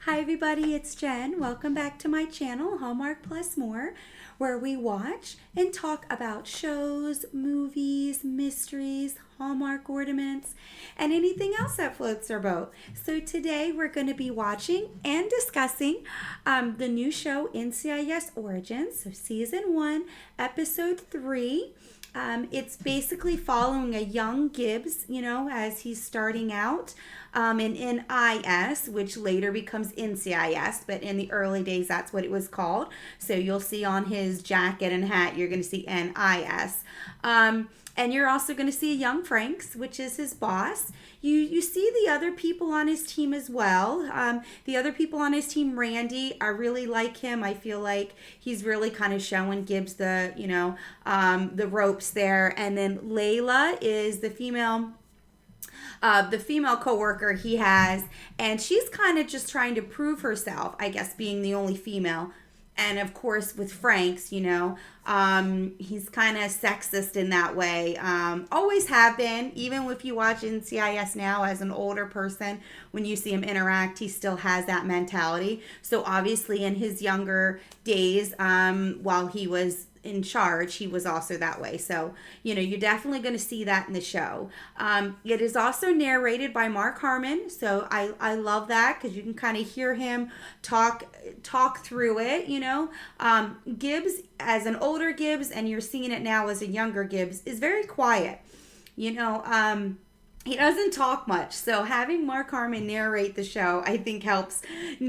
Hi everybody, it's Jen. Welcome back to my channel, Hallmark Plus More, where we watch and talk about shows, movies, mysteries, Hallmark ornaments, and anything else that floats our boat. So today we're going to be watching and discussing the new show NCIS Origins, so Season 1, Episode 3. It's basically following a young Gibbs, as he's starting out in NIS, which later becomes NCIS, but in the early days, that's what it was called. So you'll see on his jacket and hat, you're going to see NIS. And you're also going to see a young Franks, which is his boss. You see the other people on his team as well. The other people on his team, Randy, I really like him. I feel like he's really kind of showing Gibbs the ropes there. And then Layla is the female coworker he has, and she's kind of just trying to prove herself, I guess, being the only female. And of course, with Franks, he's kind of sexist in that way. Always have been. Even if you watch NCIS now as an older person, when you see him interact, he still has that mentality. So obviously in his younger days, while he was in charge, he was also that way. So, you're definitely going to see that in the show. It is also narrated by Mark Harmon. So I love that because you can kind of hear him talk through it, Gibbs, as an older Gibbs, and you're seeing it now as a younger Gibbs, is very quiet. He doesn't talk much, so having Mark Harmon narrate the show, I think, helps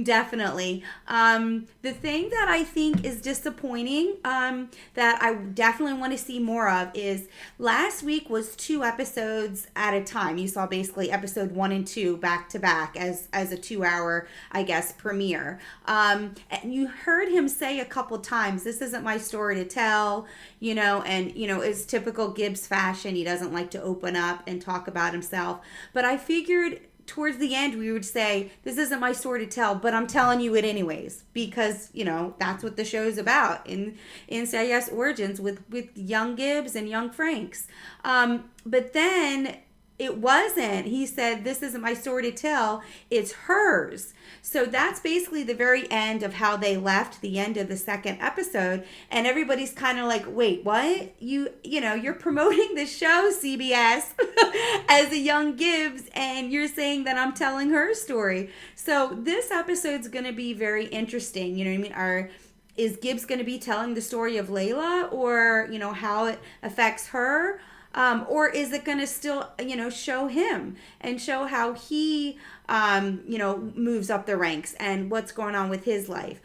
definitely. The thing that I think is disappointing, that I definitely want to see more of, is last week was 2 episodes at a time. You saw basically episode 1 and 2 back to back as a 2-hour, I guess, premiere. And you heard him say a couple times, "This isn't my story to tell," it's typical Gibbs fashion. He doesn't like to open up and talk about himself. But I figured towards the end we would say, "This isn't my story to tell, but I'm telling you it anyways," because that's what the show's about in NCIS Origins with young Gibbs and young Franks. But then it wasn't. He said, "This isn't my story to tell, it's hers." So that's basically the very end of how they left, the end of the second episode, and everybody's kind of like, "Wait, what? You're promoting the show, CBS, as a young Gibbs, and you're saying that I'm telling her story." So this episode's going to be very interesting. You know what I mean? Is Gibbs going to be telling the story of Layla, or how it affects her? Or is it going to still, show him and show how he, moves up the ranks and what's going on with his life?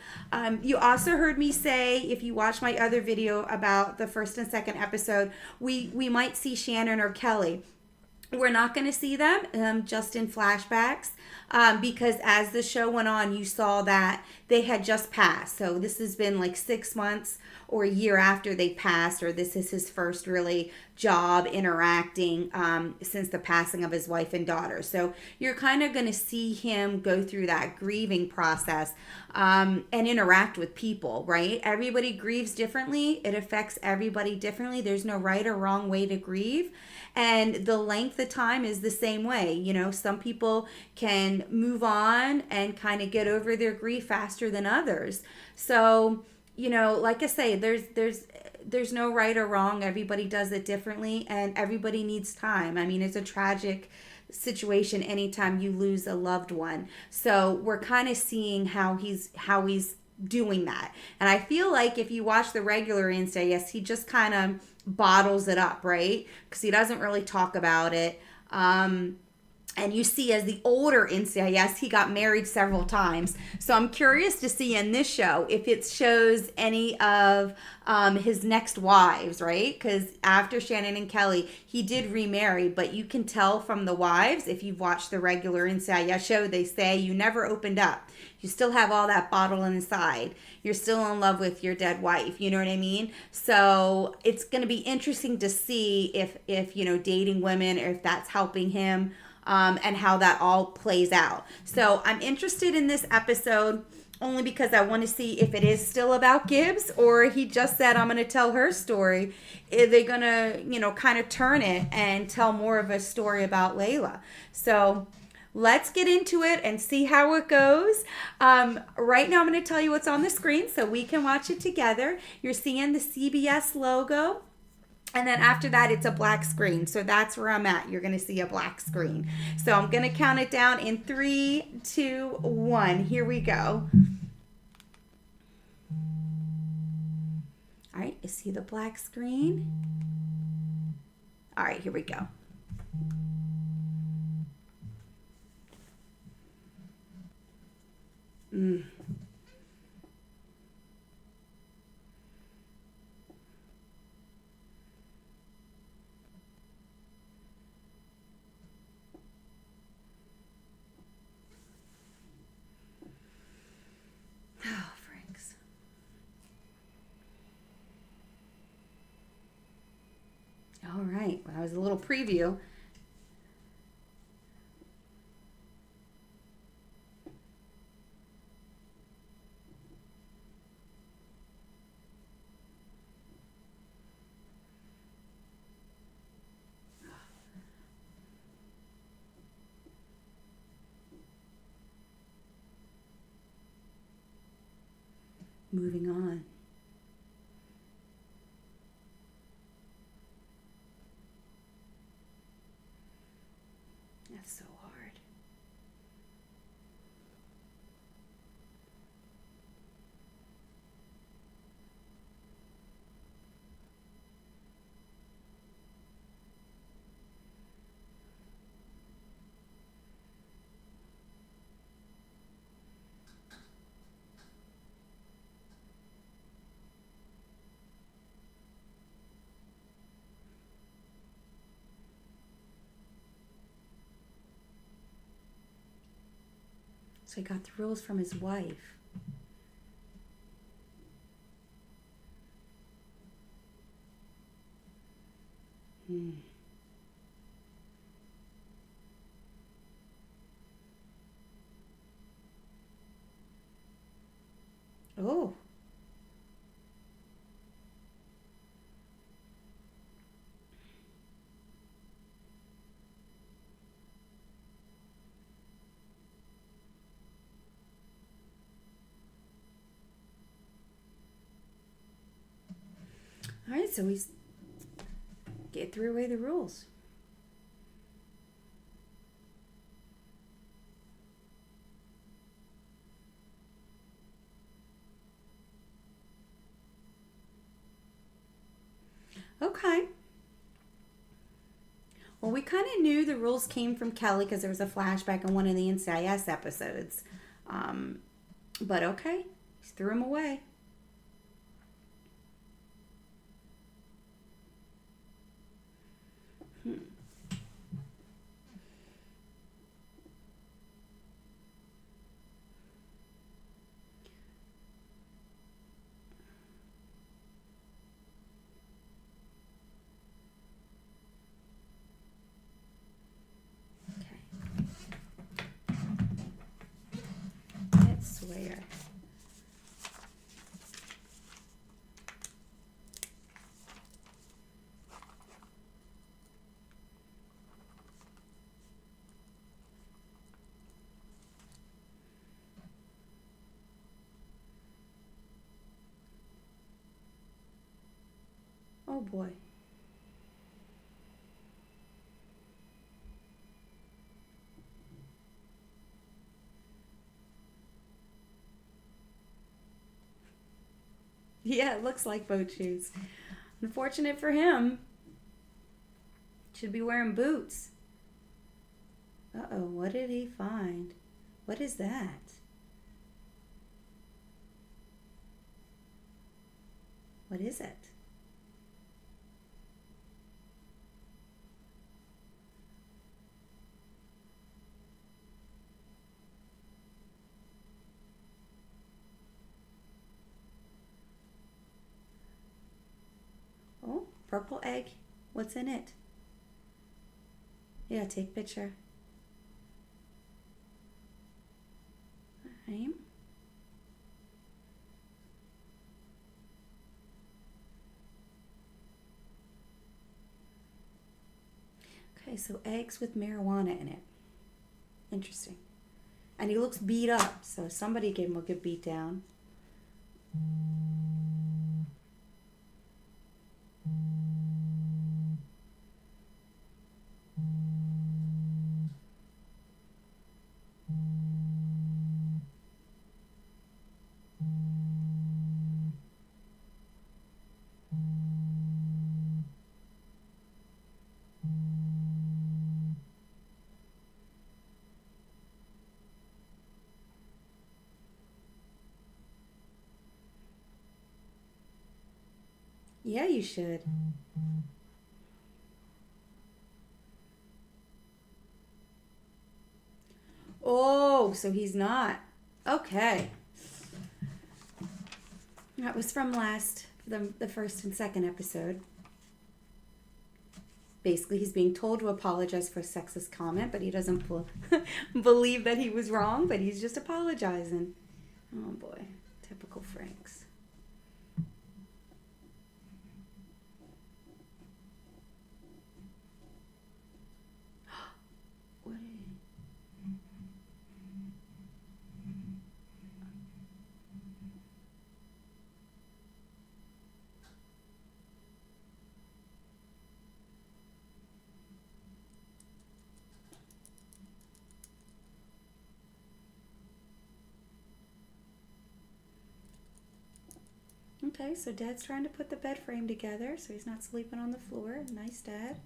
You also heard me say, if you watch my other video about the first and second episode, we might see Shannon or Kelly. We're not going to see them just in flashbacks because as the show went on, you saw that they had just passed. So this has been like 6 months or a year after they passed, or this is his first really job interacting since the passing of his wife and daughter. So you're kind of going to see him go through that grieving process and interact with people, right? Everybody grieves differently. It affects everybody differently. There's no right or wrong way to grieve. And the length of time is the same way. Some people can move on and kind of get over their grief faster than others. So, like I say, there's no right or wrong. Everybody does it differently, and everybody needs time. I mean, it's a tragic situation anytime you lose a loved one. So we're kind of seeing how he's doing that. And I feel like if you watch the regular NCIS, he just kind of bottles it up, right? Because he doesn't really talk about it. And you see, as the older NCIS, he got married several times. So I'm curious to see in this show if it shows any of his next wives, right? Because after Shannon and Kelly, he did remarry. But you can tell from the wives, if you've watched the regular NCIS show, they say you never opened up. You still have all that bottle inside. You're still in love with your dead wife. You know what I mean? So it's going to be interesting to see if dating women, or if that's helping him. And how that all plays out. So I'm interested in this episode only because I want to see if it is still about Gibbs, or he just said, "I'm going to tell her story." Are they going to, kind of turn it and tell more of a story about Layla? So let's get into it and see how it goes. Right now I'm going to tell you what's on the screen so we can watch it together. You're seeing the CBS logo. And then after that, it's a black screen. So that's where I'm at. You're going to see a black screen. So I'm going to count it down in 3, 2, 1. Here we go. All right, you see the black screen? All right, here we go. Oh, Franks. All right, well, that was a little preview. Moving on. That's so hard. So he got the rules from his wife. Oh. All right, so we threw away the rules. Okay. Well, we kind of knew the rules came from Kelly because there was a flashback in one of the NCIS episodes. But okay, he threw them away. Let's swear. Oh boy. Yeah, it looks like boat shoes. Unfortunate for him. Should be wearing boots. Uh-oh, what did he find? What is that? What is it? Oh, purple egg. What's in it? Yeah, take picture. All right. Okay, so eggs with marijuana in it. Interesting. And he looks beat up, so somebody gave him a good beat down. Yeah, you should. Oh, so he's not. Okay. That was from the first and second episode. Basically, he's being told to apologize for a sexist comment, but he doesn't believe that he was wrong, but he's just apologizing. Oh boy, typical Franks. What is... Okay, so Dad's trying to put the bed frame together so he's not sleeping on the floor. Nice, Dad.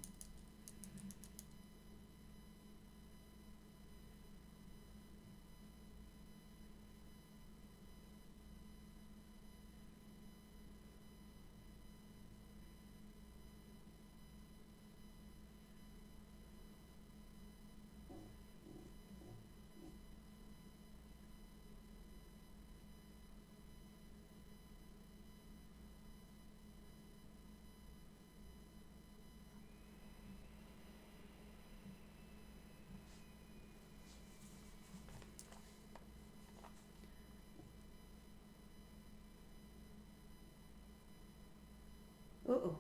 Uh-oh.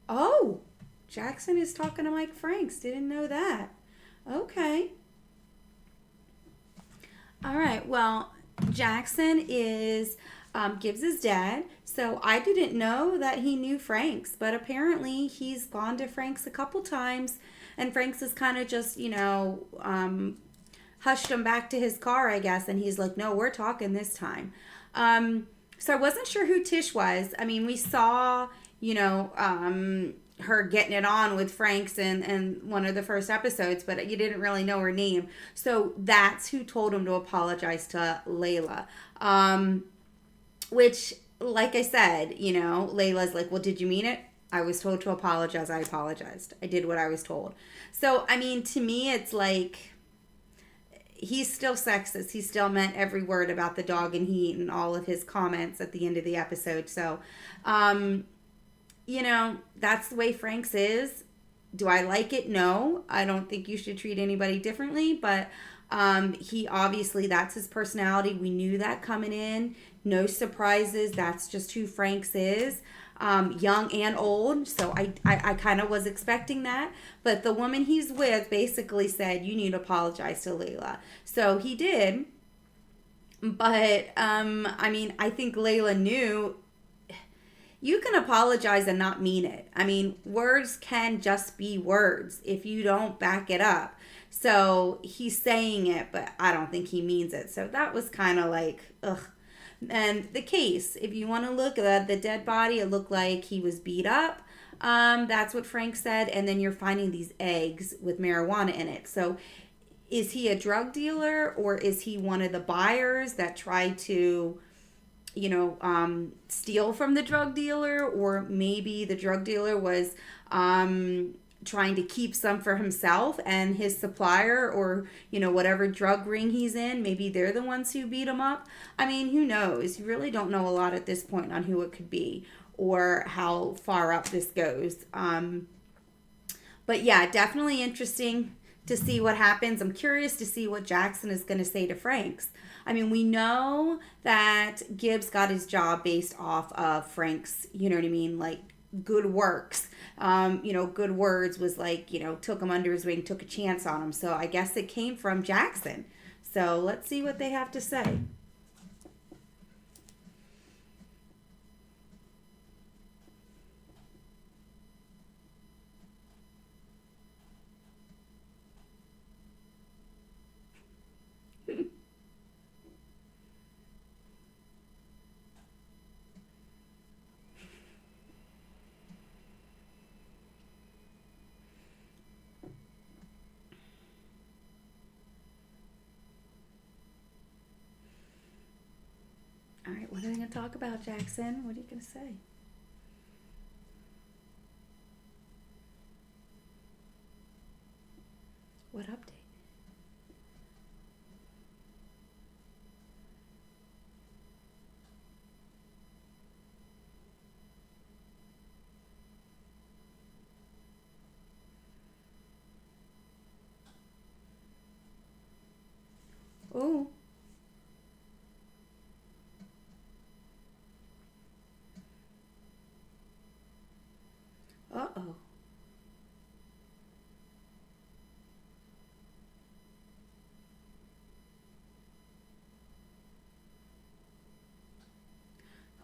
Oh, Jackson is talking to Mike Franks. Didn't know that. Okay. All right. Well, Jackson is Gibbs's dad. So I didn't know that he knew Franks, but apparently he's gone to Franks a couple times, and Franks is kind of just, hushed him back to his car, I guess, and he's like, no, we're talking this time. So I wasn't sure who Tish was. I mean, we saw, her getting it on with Franks in one of the first episodes, but you didn't really know her name. So that's who told him to apologize to Layla. Which, like I said, Layla's like, well, did you mean it? I was told to apologize. I apologized. I did what I was told. So, I mean, to me, it's like, he's still sexist. He still meant every word about the dog and heat and all of his comments at the end of the episode. So, that's the way Franks is. Do I like it? No. I don't think you should treat anybody differently, but he obviously, that's his personality. We knew that coming in. No surprises. That's just who Franks is. Young and old. So I kind of was expecting that. But the woman he's with basically said, you need to apologize to Layla. So he did. But, I think Layla knew you can apologize and not mean it. I mean, words can just be words if you don't back it up. So he's saying it, but I don't think he means it. So that was kind of like, ugh. And the case, if you want to look at the dead body, it looked like he was beat up. That's what Frank said. And then you're finding these eggs with marijuana in it. So is he a drug dealer, or is he one of the buyers that tried to, steal from the drug dealer? Or maybe the drug dealer was trying to keep some for himself, and his supplier, or whatever drug ring he's in, maybe they're the ones who beat him up. I mean, who knows? You really don't know a lot at this point on who it could be or how far up this goes. But yeah, definitely interesting to see what happens. I'm curious to see what Jackson is going to say to Franks. I mean, we know that Gibbs got his job based off of Frank's, like, good works. Good words was like, took him under his wing, took a chance on him. So I guess it came from Jackson. So let's see what they have to say. All right, what are they going to talk about, Jackson? What are you going to say? What update? Oh. Uh-oh.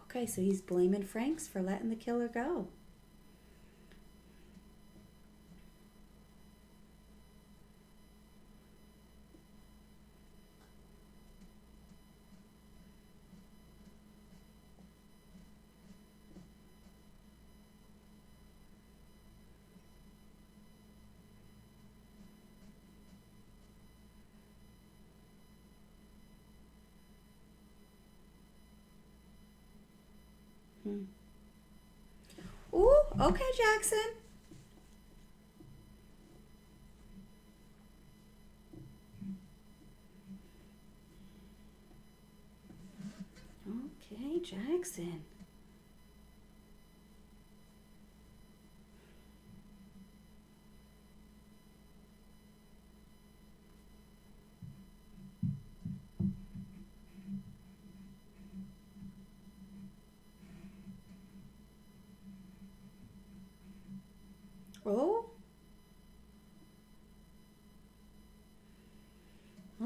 Okay, so he's blaming Franks for letting the killer go. Hmm. Ooh, okay, Jackson. Okay, Jackson. Oh.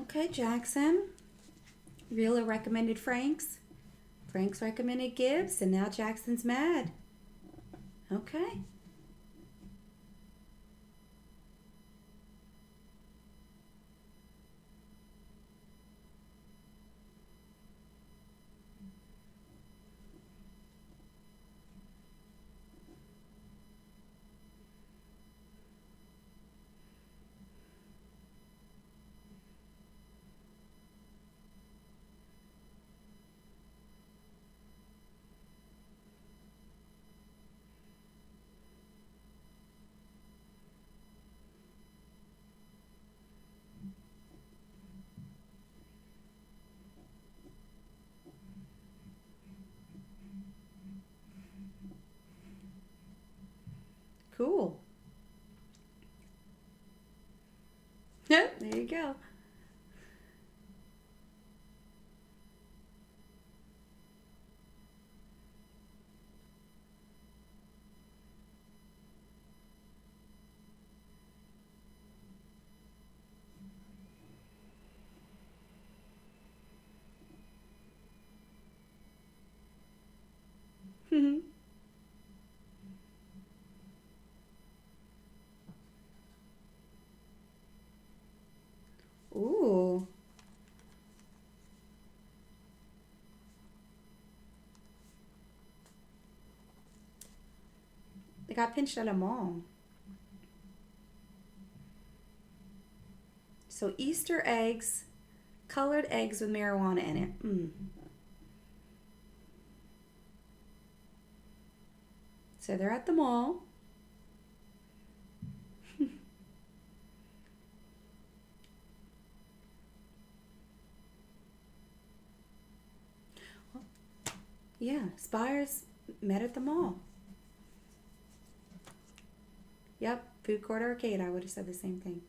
Okay, Jackson. Reela recommended Franks. Franks recommended Gibbs, and now Jackson's mad. Okay. Cool. There you go. Ooh. They got pinched at a mall. So Easter eggs, colored eggs with marijuana in it. So they're at the mall. Yeah, Spires met at the mall. Yep, food court arcade. I would have said the same thing.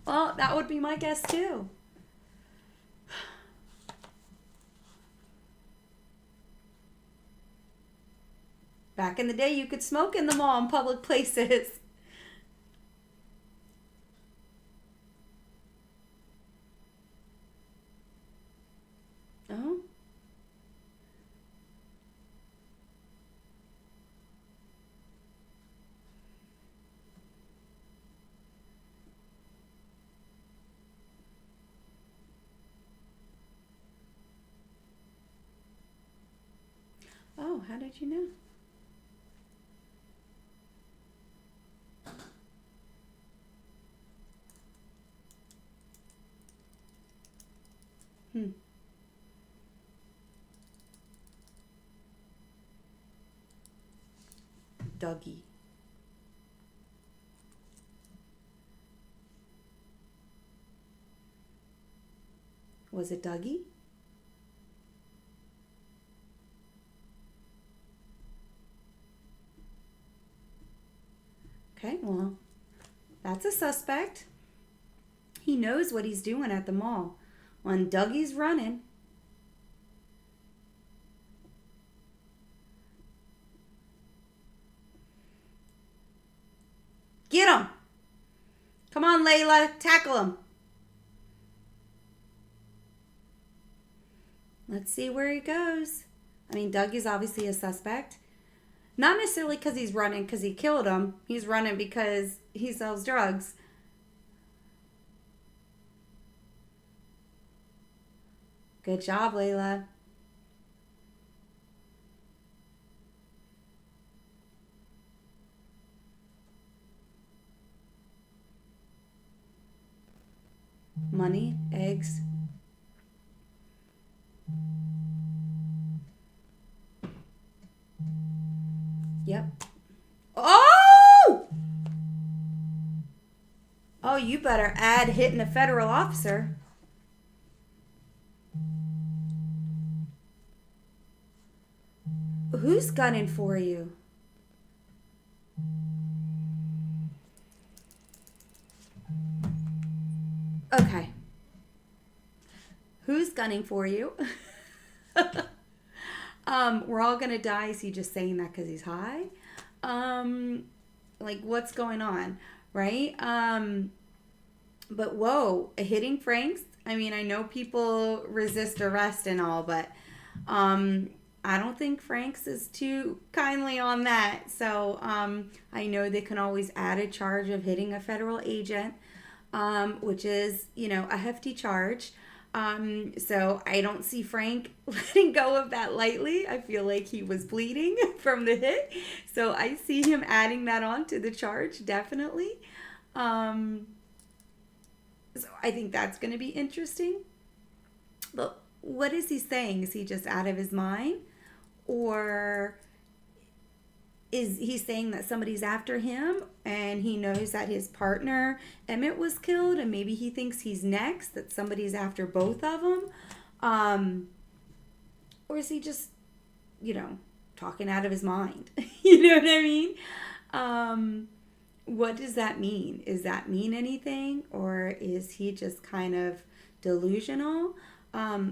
Well, that would be my guess too. Back in the day, you could smoke in the mall in public places. Oh. Oh, how did you know? Hmm. Dougie. Was it Dougie? Okay, well, that's a suspect. He knows what he's doing at the mall. When Dougie's running, get him! Come on, Layla, tackle him. Let's see where he goes. I mean, Dougie's obviously a suspect. Not necessarily because he's running because he killed him. He's running because he sells drugs. Good job, Layla. Money, eggs. Yep. Oh! Oh, you better add hitting a federal officer. Who's gunning for you? Okay. Who's gunning for you? We're all gonna die. Is he just saying that because he's high? Like what's going on, right? But whoa, hitting Franks. I mean, I know people resist arrest and all, but I don't think Franks is too kindly on that. So I know they can always add a charge of hitting a federal agent, which is, a hefty charge. So I don't see Frank letting go of that lightly. I feel like he was bleeding from the hit. So I see him adding that on to the charge, definitely. So I think that's going to be interesting. But what is he saying? Is he just out of his mind? Or is he saying that somebody's after him and he knows that his partner Emmett was killed and maybe he thinks he's next, that somebody's after both of them? Or is he just, talking out of his mind? You know what I mean? What does that mean? Does that mean anything? Or is he just kind of delusional?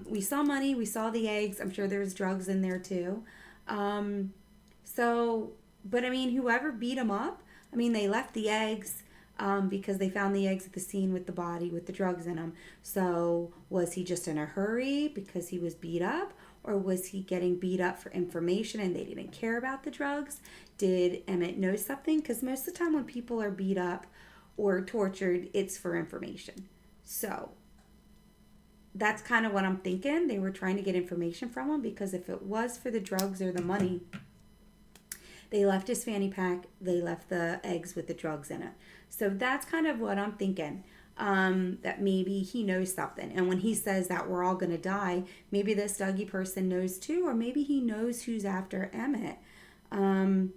We saw money, we saw the eggs. I'm sure there's drugs in there too. But I mean, whoever beat him up, they left the eggs because they found the eggs at the scene with the body with the drugs in them. So was he just in a hurry because he was beat up? Or was he getting beat up for information and they didn't care about the drugs? Did Emmett know something? Because most of the time when people are beat up or tortured, it's for information. So that's kind of what I'm thinking. They were trying to get information from him because if it was for the drugs or the money, they left his fanny pack, they left the eggs with the drugs in it. So that's kind of what I'm thinking. That maybe he knows something. And when he says that we're all going to die, maybe this Dougie person knows too, or maybe he knows who's after Emmett. And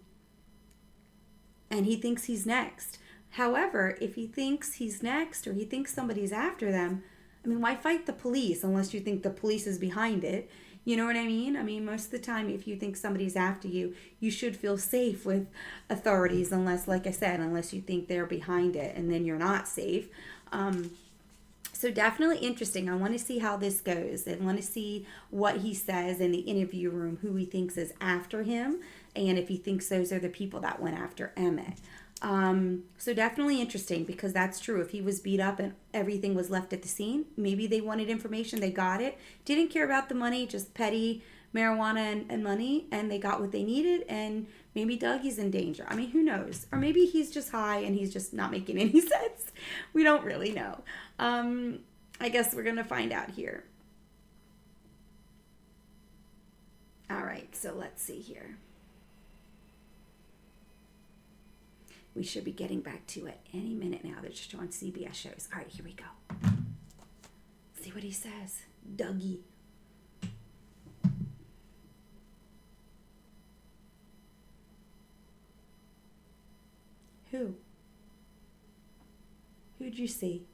he thinks he's next. However, if he thinks he's next or he thinks somebody's after them, why fight the police unless you think the police is behind it? You know what I mean? Most of the time, if you think somebody's after you, you should feel safe with authorities unless, like I said, unless you think they're behind it and then you're not safe. So definitely interesting. I want to see how this goes. I want to see what he says in the interview room, who he thinks is after him, and if he thinks those are the people that went after Emmett. So definitely interesting, because that's true. If he was beat up and everything was left at the scene, maybe they wanted information, they got it, didn't care about the money, just petty marijuana and money, and they got what they needed, and maybe Dougie's in danger. I mean, who knows? Or maybe he's just high and he's just not making any sense. We don't really know. I guess we're going to find out here. All right, so let's see here. We should be getting back to it any minute now. They're just showing CBS shows. All right, here we go. See what he says. Dougie. Who? Who'd you see?